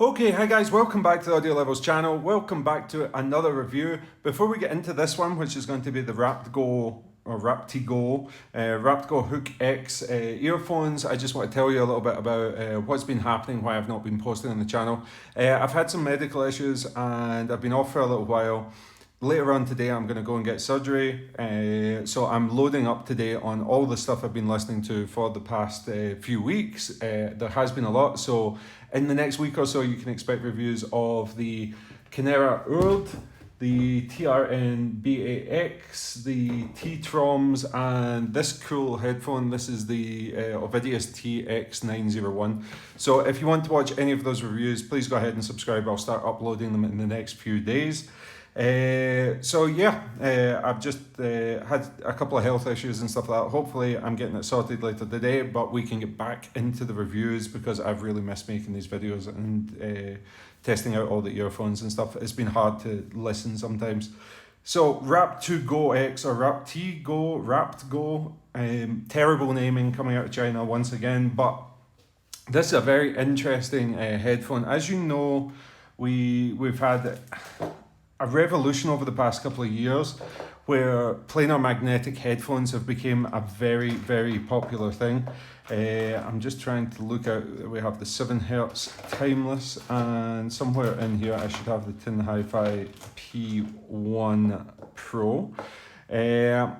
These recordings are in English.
Okay, hi guys, welcome back to the Audio Levels channel. Welcome back to another review. Before we get into this one, which is going to be the Raptgo Hook X earphones, I just want to tell you a little bit about what's been happening, why I've not been posting on the channel. I've had some medical issues and I've been off for a little while. Later on today, I'm going to go and get surgery, so I'm loading up today on all the stuff I've been listening to for the past few weeks. There has been a lot, so in the next week or so, you can expect reviews of the Kinera Urd, the TRN BAX, the T-Troms, and this cool headphone. This is the Ovidius TX901. So if you want to watch any of those reviews, please go ahead and subscribe. I'll start uploading them in the next few days. I've just had a couple of health issues and stuff like that. Hopefully I'm getting it sorted later today, but we can get back into the reviews because I've really missed making these videos and testing out all the earphones and stuff. It's been hard to listen sometimes. So Raptgo X or Raptgo, terrible naming coming out of China once again, but this is a very interesting headphone. As you know, we've had a revolution over the past couple of years where planar magnetic headphones have become a very, very popular thing. I'm just trying to look out. We have the 7 Hz Timeless, and somewhere in here I should have the Tin Hi-Fi P1 Pro.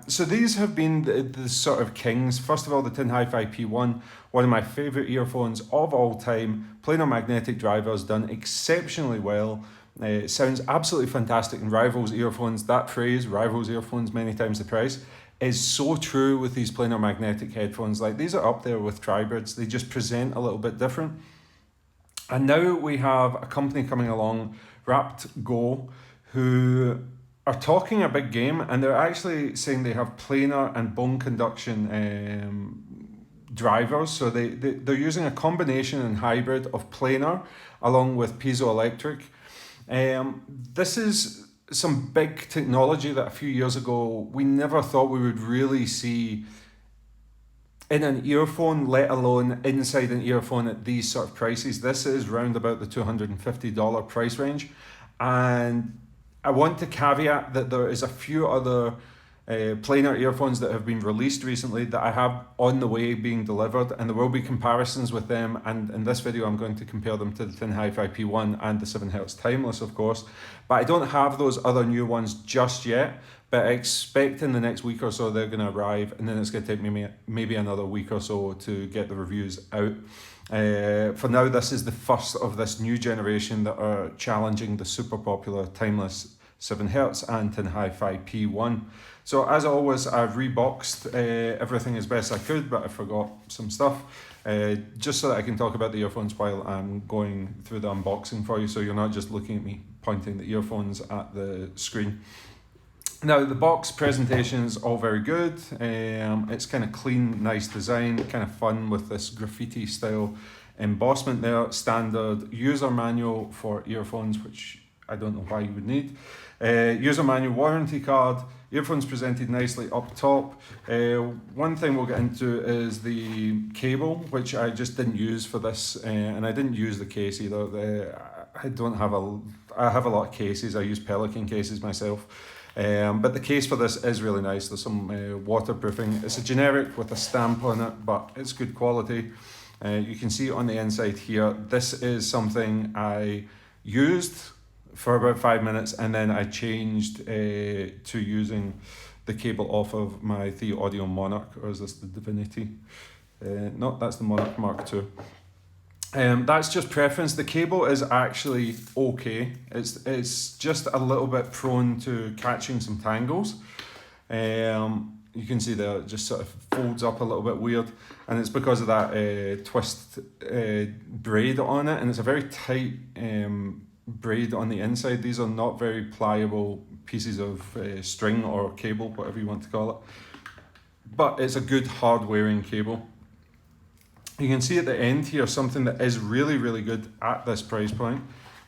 So these have been the sort of kings. First of all, the Tin Hi-Fi P1, one of my favorite earphones of all time. Planar magnetic drivers, done exceptionally well. It sounds absolutely fantastic and rivals earphones. That phrase, rivals earphones many times the price, is so true with these planar magnetic headphones. Like, these are up there with Tribirds. They just present a little bit different. And now we have a company coming along, Raptgo, who are talking a big game, and they're actually saying they have planar and bone conduction drivers. So they're using a combination and hybrid of planar along with piezoelectric. This is some big technology that a few years ago we never thought we would really see in an earphone, let alone inside an earphone at these sort of prices. This is round about the $250 price range. And I want to caveat that there is a few other planar earphones that have been released recently that I have on the way being delivered, and there will be comparisons with them, and in this video I'm going to compare them to the Tin Hi-Fi P1 and the 7 Hz Timeless, of course, but I don't have those other new ones just yet, but I expect in the next week or so they're going to arrive, and then it's going to take me maybe another week or so to get the reviews out. For now, this is the first of this new generation that are challenging the super popular Timeless 7 Hz and Tin Hi-Fi P1. So as always, I've reboxed everything as best I could, but I forgot some stuff, just so that I can talk about the earphones while I'm going through the unboxing for you, so you're not just looking at me pointing the earphones at the screen. Now, the box presentation is all very good. It's kind of clean, nice design, kind of fun with this graffiti style embossment there. Standard user manual for earphones, which I don't know why you would need. User manual, warranty card, earphones presented nicely up top. One thing we'll get into is the cable, which I just didn't use for this, and I didn't use the case either. I have a lot of cases. I use Pelican cases myself. But the case for this is really nice. There's some waterproofing. It's a generic with a stamp on it, but it's good quality. You can see on the inside here, this is something I used for about 5 minutes, and then I changed to using the cable off of my The Audio Monarch, or is this the Divinity? No, that's the Monarch Mark II. That's just preference. The cable is actually okay. It's just a little bit prone to catching some tangles. You can see there, it just sort of folds up a little bit weird, and it's because of that twist braid on it, and it's a very tight braid on the inside. These are not very pliable pieces of string or cable, whatever you want to call it, but it's a good hard wearing cable. You can see at the end here something that is really, really good at this price point.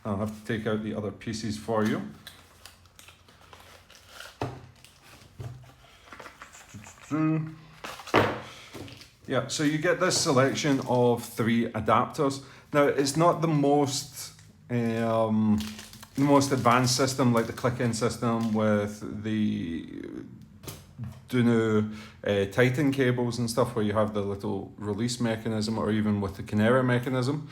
I'll have to take out the other pieces for you. Yeah, so you get this selection of 3 adapters. Now, it's not the most the most advanced system, like the click-in system with the Duno Titan cables and stuff, where you have the little release mechanism, or even with the Kinera mechanism.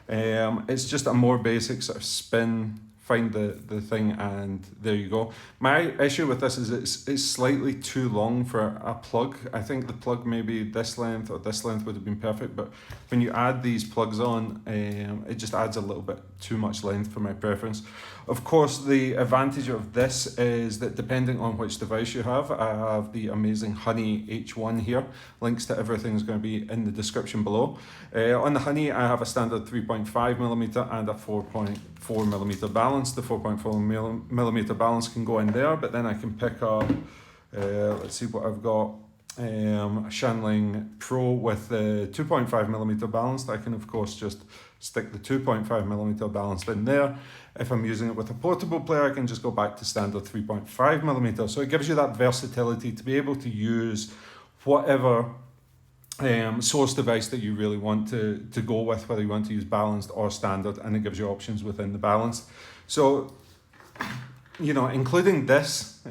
It's just a more basic sort of spin, find the thing, and there you go. My issue with this is it's slightly too long for a plug. I think the plug maybe this length or this length would have been perfect, but when you add these plugs on, it just adds a little bit too much length for my preference. Of course, the advantage of this is that depending on which device you have, I have the amazing Honey H1 here. Links to everything is going to be in the description below. On the Honey, I have a standard 3.5mm and a 4.4mm balance. The 4.4mm balance can go in there, but then I can pick up, let's see what I've got, a Shanling Pro with the 2.5mm balance. I can of course just stick the 2.5mm balance in there. If I'm using it with a portable player, I can just go back to standard 3.5mm. So it gives you that versatility to be able to use whatever source device that you really want to go with, whether you want to use balanced or standard, and it gives you options within the balanced. So, you know, including this,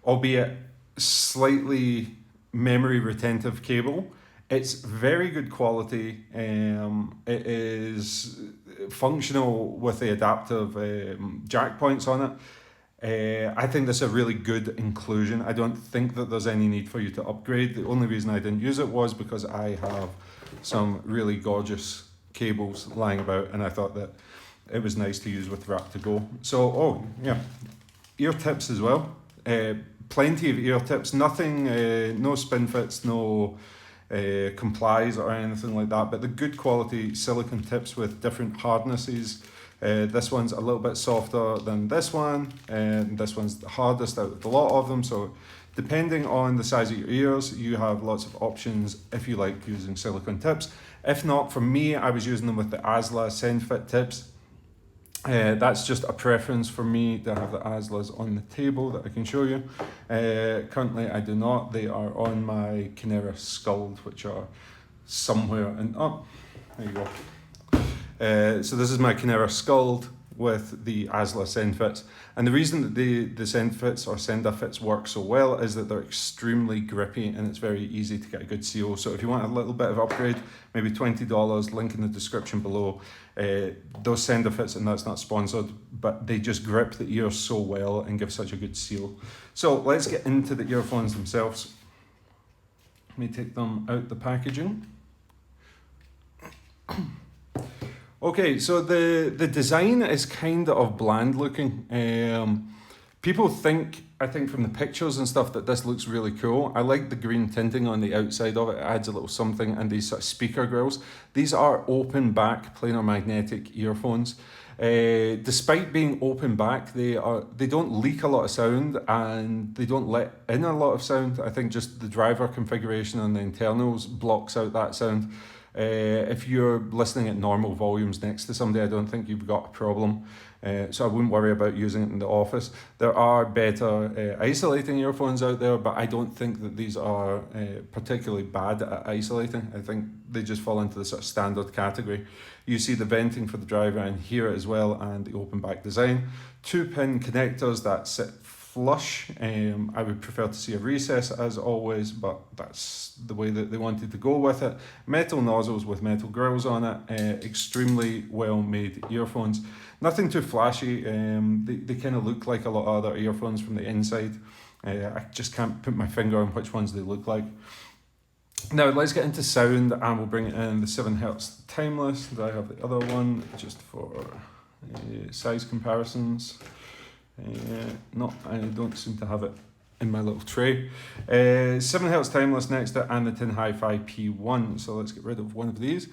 albeit slightly memory retentive cable, it's very good quality. It is functional with the adaptive jack points on it. I think this is a really good inclusion. I don't think that there's any need for you to upgrade. The only reason I didn't use it was because I have some really gorgeous cables lying about, and I thought that it was nice to use with Wrap to Go. So, oh yeah, ear tips as well. Plenty of ear tips. Nothing, no spin fits, no complies or anything like that, but the good quality silicone tips with different hardnesses. This one's a little bit softer than this one, and this one's the hardest out of a lot of them. So depending on the size of your ears, you have lots of options if you like using silicone tips. If not, for me, I was using them with the Asla SendFit tips. That's just a preference for me to have the Aslas on the table that I can show you. Currently I do not. They are on my Kinera Skuld, which are somewhere in, oh, there you go. So this is my Kinera Skuld with the Asla SendFits. And the reason that the SendFits or SendaFits work so well is that they're extremely grippy and it's very easy to get a good seal. So if you want a little bit of upgrade, maybe $20, link in the description below. Those SendaFits, and that's not sponsored, but they just grip the ears so well and give such a good seal. So let's get into the earphones themselves. Let me take them out the packaging. Okay, so the design is kind of bland looking. People think, I think from the pictures and stuff, that this looks really cool. I like the green tinting on the outside of it. It adds a little something, and these sort of speaker grills. These are open back planar magnetic earphones. Despite being open back, they don't leak a lot of sound and they don't let in a lot of sound. I think just the driver configuration on the internals blocks out that sound. If you're listening at normal volumes next to somebody, I don't think you've got a problem. So I wouldn't worry about using it in the office. There are better isolating earphones out there, but I don't think that these are particularly bad at isolating. I think they just fall into the sort of standard category. You see the venting for the driver in here as well, and the open back design. 2-pin connectors that sit flush. I would prefer to see a recess as always, but that's the way that they wanted to go with it. Metal nozzles with metal grills on it. Extremely well made earphones. Nothing too flashy. They kind of look like a lot of other earphones from the inside. I just can't put my finger on which ones they look like. Now let's get into sound, and we'll bring it in the 7Hz Timeless. I have the other one just for size comparisons. No, I don't seem to have it in my little tray. 7Hz Timeless next to it, and the Tin Hi-Fi P1. So let's get rid of one of these.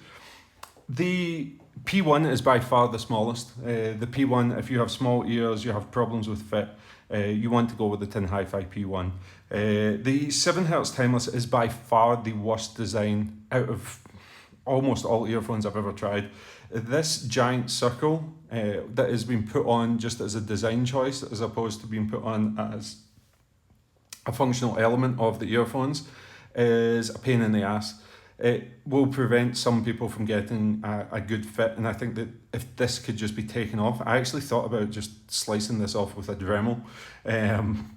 The P1 is by far the smallest. The P1, if you have small ears, you have problems with fit, you want to go with the Tin Hi-Fi P1. The 7Hz Timeless is by far the worst design out of almost all earphones I've ever tried. This giant circle that has been put on just as a design choice as opposed to being put on as a functional element of the earphones is a pain in the ass. it will prevent some people from getting a good fit. And I think that if this could just be taken off, I actually thought about just slicing this off with a Dremel,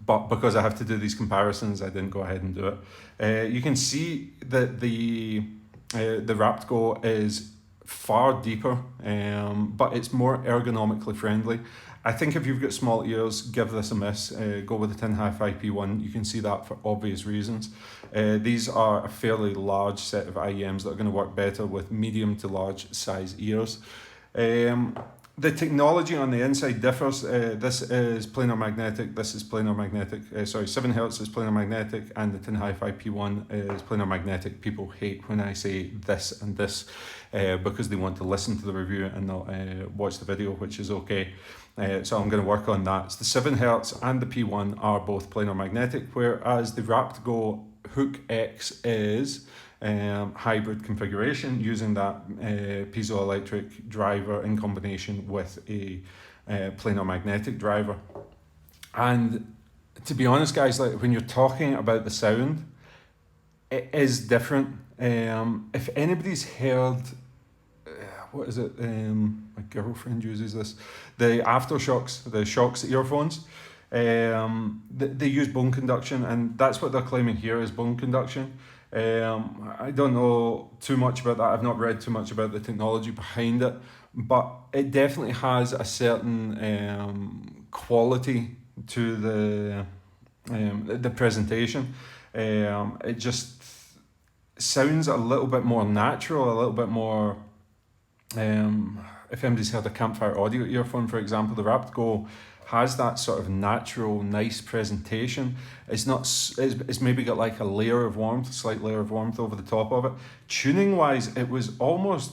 but because I have to do these comparisons, I didn't go ahead and do it. You can see that the Wrapped Go is far deeper, but it's more ergonomically friendly. I think if you've got small ears, give this a miss. Go with the Tin Hi-Fi P1. You can see that for obvious reasons. These are a fairly large set of IEMs that are going to work better with medium to large size ears. The technology on the inside differs. This is planar magnetic, this is planar magnetic. 7 Hz is planar magnetic, and the Tin Hi-Fi P1 is planar magnetic. People hate when I say this and this because they want to listen to the review and not watch the video, which is okay. So I'm going to work on that. So the 7 Hz and the P1 are both planar magnetic, whereas the Wrapped Go Hook X is hybrid configuration using that piezoelectric driver in combination with a planar magnetic driver. And to be honest, guys, like when you're talking about the sound, it is different. If anybody's heard what is it? My girlfriend uses this. The Aftershokz, the Shokz earphones. They use bone conduction, and that's what they're claiming here is bone conduction. I don't know too much about that. I've not read too much about the technology behind it, but it definitely has a certain quality to the presentation. It just sounds a little bit more natural, a little bit more. If anybody's heard a Campfire Audio earphone, for example, the Wrapped Go has that sort of natural, nice presentation. It's not. It's maybe got like a layer of warmth, a slight layer of warmth over the top of it. Tuning wise, it was almost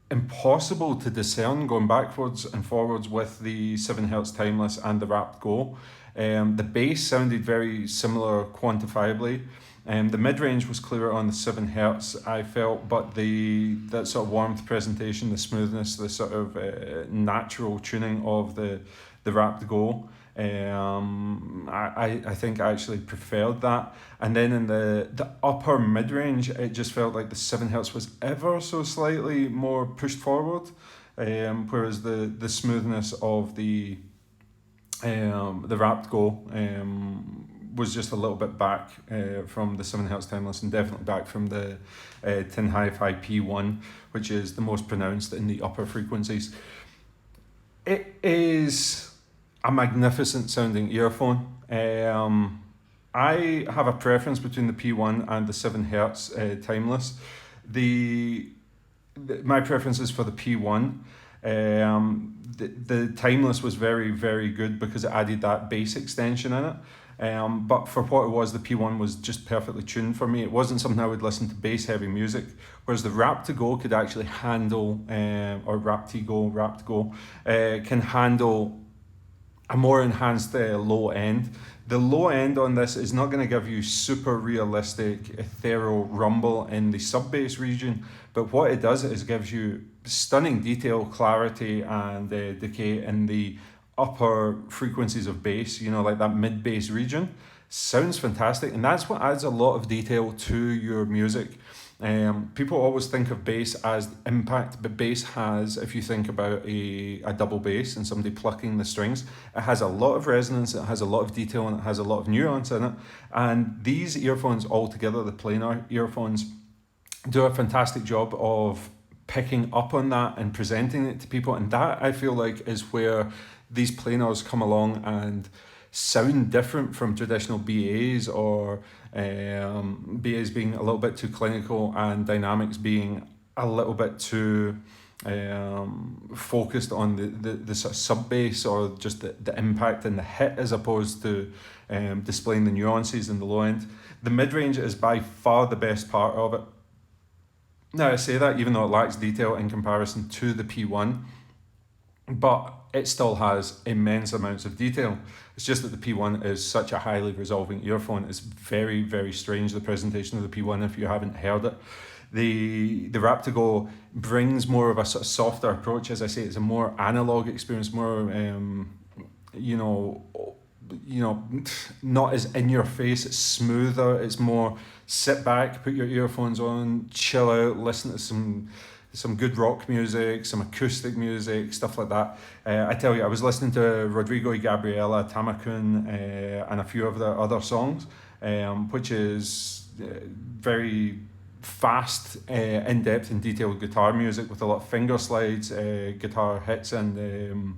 impossible to discern going backwards and forwards with the 7 Hz Timeless and the Wrapped Go. The bass sounded very similar quantifiably. The mid-range was clearer on the 7 Hz, I felt, but that sort of warmth presentation, the smoothness, the sort of natural tuning of the Wrapped Go, I think I actually preferred that. And then in the upper mid-range, it just felt like the 7 Hz was ever so slightly more pushed forward, whereas the smoothness of the Wrapped Go was just a little bit back from the 7 Hz Timeless, and definitely back from the Tin Hi-Fi P1, which is the most pronounced in the upper frequencies. It is a magnificent sounding earphone. I have a preference between the P1 and the 7 Hz Timeless. My preference is for the P1. The Timeless was very, very good because it added that bass extension in it. But for what it was, the P1 was just perfectly tuned for me. It wasn't something I would listen to bass heavy music, whereas the Wrapped Go could actually handle, or Wrapped Go, can handle a more enhanced low end. The low end on this is not going to give you super realistic ethereal rumble in the sub bass region, but what it does is gives you stunning detail, clarity, and decay in the upper frequencies of bass, like that mid bass region. Sounds fantastic, and that's what adds a lot of detail to your music. People always think of bass as impact, but bass has, if you think about a double bass and somebody plucking the strings, it has a lot of resonance, it has a lot of detail, and it has a lot of nuance in it. And these earphones altogether, the planar earphones, do a fantastic job of picking up on that and presenting it to people. And that, I feel like, is where these planars come along and sound different from traditional BAs, or BAs being a little bit too clinical and dynamics being a little bit too focused on the sort of sub bass, or just the impact and the hit, as opposed to displaying the nuances in the low end. The mid-range is by far the best part of it. Now, I say that even though it lacks detail in comparison to the P1, but it still has immense amounts of detail. It's just that the P1 is such a highly resolving earphone. It's very, very strange, the presentation of the P1, if you haven't heard it. The Wrapped Go brings more of a sort of softer approach. As I say, it's a more analog experience, more you know, not as in your face. It's smoother. It's more sit back, put your earphones on, chill out, listen to some good rock music, some acoustic music, stuff like that. I tell you, I was listening to Rodrigo y Gabriela, Tamakun, and a few of their other songs, which is very fast, in-depth and detailed guitar music with a lot of finger slides, guitar hits and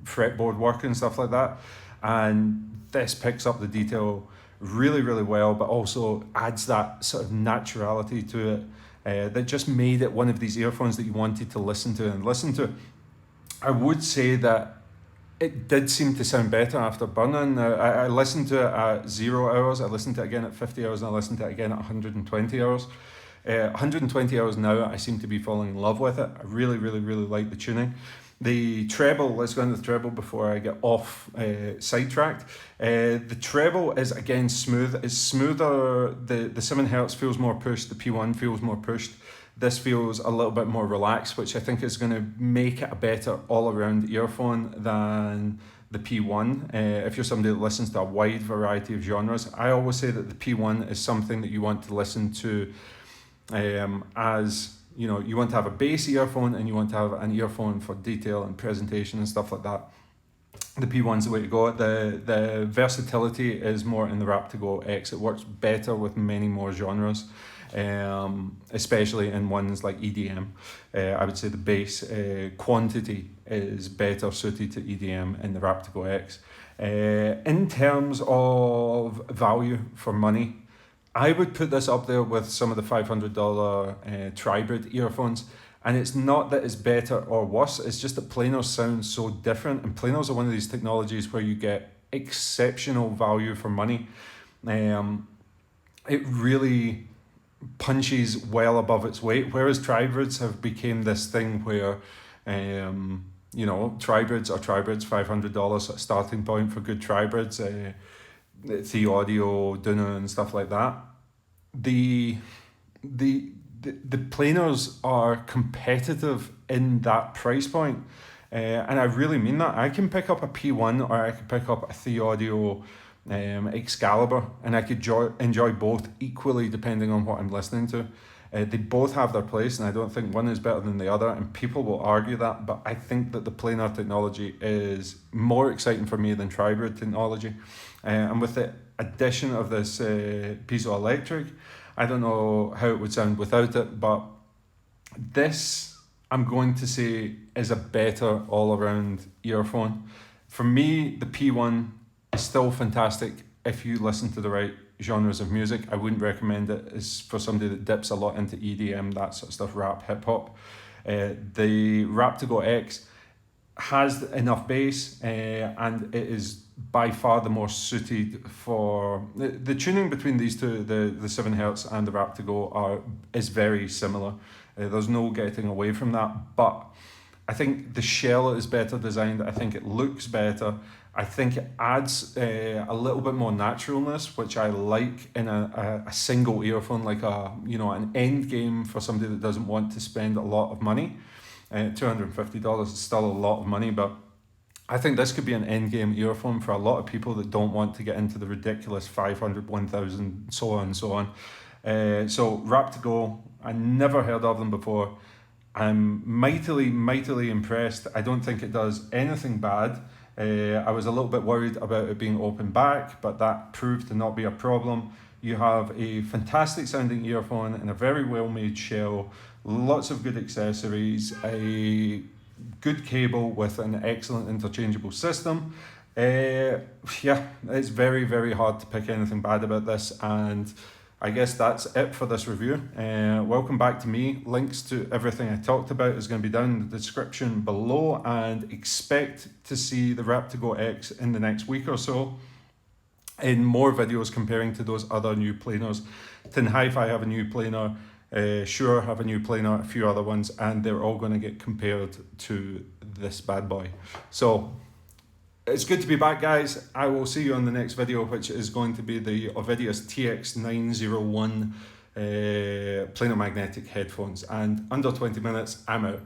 fretboard work and stuff like that. And this picks up the detail really, really well, but also adds that sort of naturality to it. That just made it one of these earphones that you wanted to listen to. I would say that it did seem to sound better after burning. I listened to it at 0 hours, I listened to it again at 50 hours, and I listened to it again at 120 hours. 120 hours now, I seem to be falling in love with it. I really, really, really like the tuning. The treble, let's go into the treble before I get off sidetracked. The treble is again smooth. It's smoother. The 7 Hz feels more pushed. The P1 feels more pushed. This feels a little bit more relaxed, which I think is going to make it a better all-around earphone than the P1. If you're somebody that listens to a wide variety of genres, I always say that the P1 is something that you want to listen to as, you know, you want to have a bass earphone and you want to have an earphone for detail and presentation and stuff like that. The P1's the way to go. The versatility is more in the Raptigo X. It works better with many more genres, especially in ones like EDM. I would say the bass quantity is better suited to EDM in the Raptigo X. In terms of value for money, I would put this up there with some of the $500 Tribrid earphones. And it's not that it's better or worse, it's just that planars sound so different. And planars are one of these technologies where you get exceptional value for money. It really punches well above its weight, whereas Tribrids have become this thing where, you know, Tribrids are Tribrids, $500 starting point for good Tribrids. Theaudio, Duna and stuff like that. The planars are competitive in that price point, and I really mean that. I can pick up a P1 or I can pick up a Theaudio Excalibur, and I could enjoy both equally depending on what I'm listening to. They both have their place, and I don't think one is better than the other, and people will argue that, but I think that the planar technology is more exciting for me than Tribrid technology. And with the addition of this piezoelectric, I don't know how it would sound without it, but this, I'm going to say, is a better all-around earphone. For me, the P1 is still fantastic if you listen to the right genres of music. I wouldn't recommend it as for somebody that dips a lot into EDM, that sort of stuff, rap, hip-hop. The Raptigo X has enough bass, and it is by far the more suited for the tuning between these two. The 7 Hz and the Raptigo is very similar. There's no getting away from that, but I think the shell is better designed. I think it looks better. I think it adds a little bit more naturalness, which I like in a single earphone, like an end game for somebody that doesn't want to spend a lot of money. $250 is still a lot of money, but I think this could be an end game earphone for a lot of people that don't want to get into the ridiculous 500, 1000, so on and so on. So Raptigo, I never heard of them before. I'm mightily impressed. I don't think it does anything bad. I was a little bit worried about it being open back, but that proved to not be a problem. You have a fantastic sounding earphone and a very well made shell, lots of good accessories, a good cable with an excellent interchangeable system. Yeah, it's very, very hard to pick anything bad about this, and I guess that's it for this review. Welcome back to me. Links to everything I talked about is going to be down in the description below, and expect to see the Raptigo X in the next week or so in more videos comparing to those other new planars. Tin Hi-Fi have a new planar, Shure have a new planar, a few other ones, and they're all going to get compared to this bad boy. So it's good to be back, guys. I will see you on the next video, which is going to be the Ovidius TX901 planar magnetic headphones. And under 20 minutes, I'm out.